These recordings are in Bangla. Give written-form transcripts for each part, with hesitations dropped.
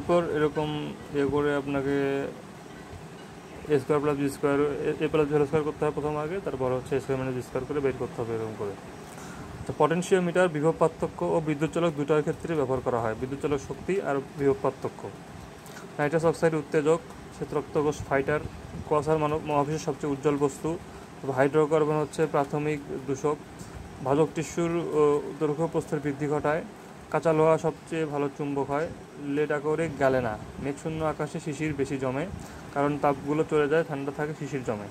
এরপর এরকম করে আপনাকে এ স্কোয়ার প্লাস বি স্কোয়ার এ প্লাস বি স্কোয়ার করতে হবে প্রথম আগে, তারপর হচ্ছে এ স্কোয়ার মাইনাস বি স্কোয়ার করে বের করতে হবে এরকম করে। তো পটেনশিওমিটার বিভব পার্থক্য ও বিদ্যুৎ চালক দুটার ক্ষেত্রে ব্যবহার করা হয়, বিদ্যুৎ চালক শক্তি আর বিভব পার্থক্য। নাইট্রাস অক্সাইড উত্তেজক, শ্বেতরক্তকোষ ফাইটার, কুয়াশার মহাবিশ্বের সবচেয়ে উজ্জ্বল বস্তু। হাইড্রোকার্বন হচ্ছে প্রাথমিক দূষক, ভাজক টিস্যুর দৈর্ঘ্য প্রস্থের বৃদ্ধি ঘটায়। কাঁচা লোহা সবচেয়ে ভালো চুম্বক হয়। লেড আকরে গেলে না। মেঘশূন্য আকাশে শিশির বেশি জমে, কারণ তাপগুলো চলে যায়, ঠান্ডা থাকে, শিশির জমে।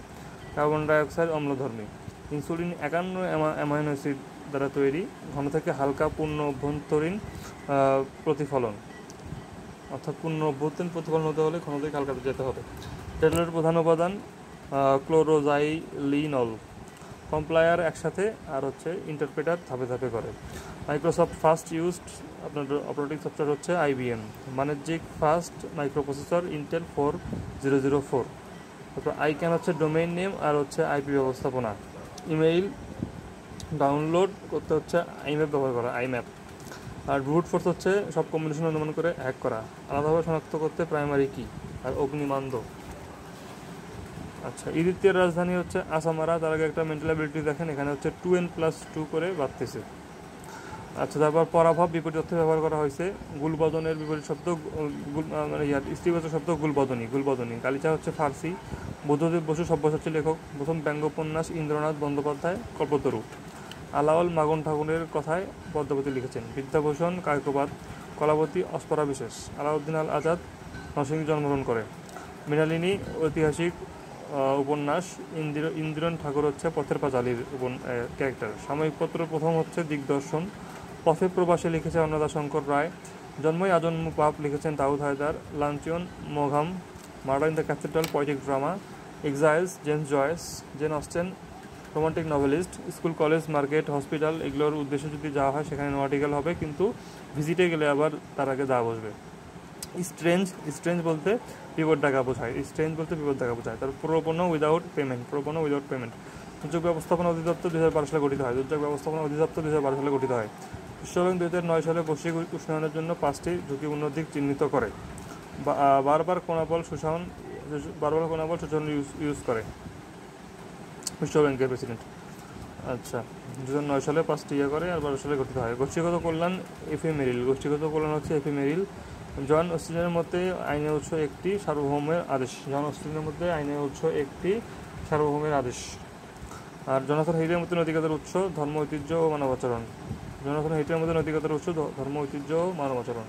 কার্বন ডাইঅক্সাইড অম্লধর্মী। ইনসুলিন 51 অ্যামাইনো অ্যাসিড দ্বারা তৈরি, ঘন থেকে হালকা পূর্ণ অভ্যন্তরীণ প্রতিফলন, অর্থাৎ পূর্ণ অভ্যন্তরীণ প্রতিফলন হতে হলে ঘন থেকে হালকাতে যেতে হবে। টেটলের প্রধান উপাদান ক্লোরোজাইলিনল। কম্প্লায়ার একসাথে আর হচ্ছে ইন্টারপ্রেটার ধাপে ধাপে করে। মাইক্রোসফট ফার্স্ট ইউজড আপনার অপারেটিং সফটওয়্যার হচ্ছে আইবিএম। বাণিজ্যিক ফার্স্ট মাইক্রোপ্রসেসর ইন্টেল 4004। তারপর আইক্যান হচ্ছে ডোমেইন নেম আর হচ্ছে আইপি ব্যবস্থাপনা। ইমেইল ডাউনলোড করতে হচ্ছে আইম্যাপ ব্যবহার করা, আইম্যাপ। আর ব্রুট ফোর্স হচ্ছে সব কম্বিনেশন অনুমান করে হ্যাক করা। আলাদাভাবে শনাক্ত করতে প্রাইমারি কি আর অগ্নিমান্দ। আচ্ছা, ইরিত্রিয়ার রাজধানী হচ্ছে আসামারা। তার আগে একটা মেন্টাল অ্যাবিলিটি দেখেন, এখানে হচ্ছে 2n+2 করে বাড়তেছে। আচ্ছা, তারপর পরাভব বিপরীত অর্থে ব্যবহার করা হয়েছে। গুলবদনের বিপরীত শব্দ মানে স্ত্রীবাচক শব্দ গুলবদনী। গালিচা হচ্ছে ফার্সি। বুদ্ধদেব বসু সব্যসাচী লেখক। প্রথম ব্যঙ্গোপন্যাস ইন্দ্রনাথ বন্দ্যোপাধ্যায়, কল্পতরু। আলাওল মাগন ঠাকুরের কথায় পদ্মাবতী লিখেছেন। বিদ্যাভূষণ কায়কোবাদ। কলাবতী অস্পরা বিশেষ। আলাউদ্দিন আল আজাদ নরসিংদী জন্মগ্রহণ করে। মৃণালিনী ঐতিহাসিক উপন্যাস। ইন্দিরন ঠাকুর হচ্ছে পথের পাঁচালীর ক্যারেক্টার। সাময়িক পত্র প্রথম হচ্ছে দিগদর্শন। পথে প্রবাসে লিখেছে অন্নদাশঙ্কর রায়। জন্মই আজন্ম পাপ লিখেছেন দাউদ হায়দার। লাঞ্চিয়ন মোঘাম। Murder in the Cathedral poetic drama. Exiles James Joyce. Jane Austen romantic novelist. School college market hospital এগুলোর উদ্দেশ্যে যদি যাওয়া হয় সেখানে নো আর্টিকেল হবে, কিন্তু ভিজিটে গেলে আবার তার আগে দা বসবে। স্ট্রেঞ্জ বলতে বিপদ ডাকা বোঝায়। তার প্রবণ উইদাউট পেমেন্ট। দুর্যোগ ব্যবস্থাপনা অধিদপ্তর 2012 সালে গঠিত হয়। বিশ্বব্যাংক 2009 সালে বৈশ্বিক উষ্ণায়নের জন্য 5টি ঝুঁকিপূর্ণ দিক চিহ্নিত করে। বারবার কোনাবল শোষণ ইউজ করে বিশ্বব্যাংকের প্রেসিডেন্ট। আচ্ছা, 2009 সালে 5টি করে আর 12 সালে গঠিত হয়। গোষ্ঠীগত কল্যাণ হচ্ছে এফিমেরিল। জন অস্টিনের মতে আইনের উৎস একটি সার্বভৌমের আদেশ। আর জোনাথন হিটের মধ্যে নৈতিকতার উৎস ধর্ম ঐতিহ্য ও মানবাচরণ।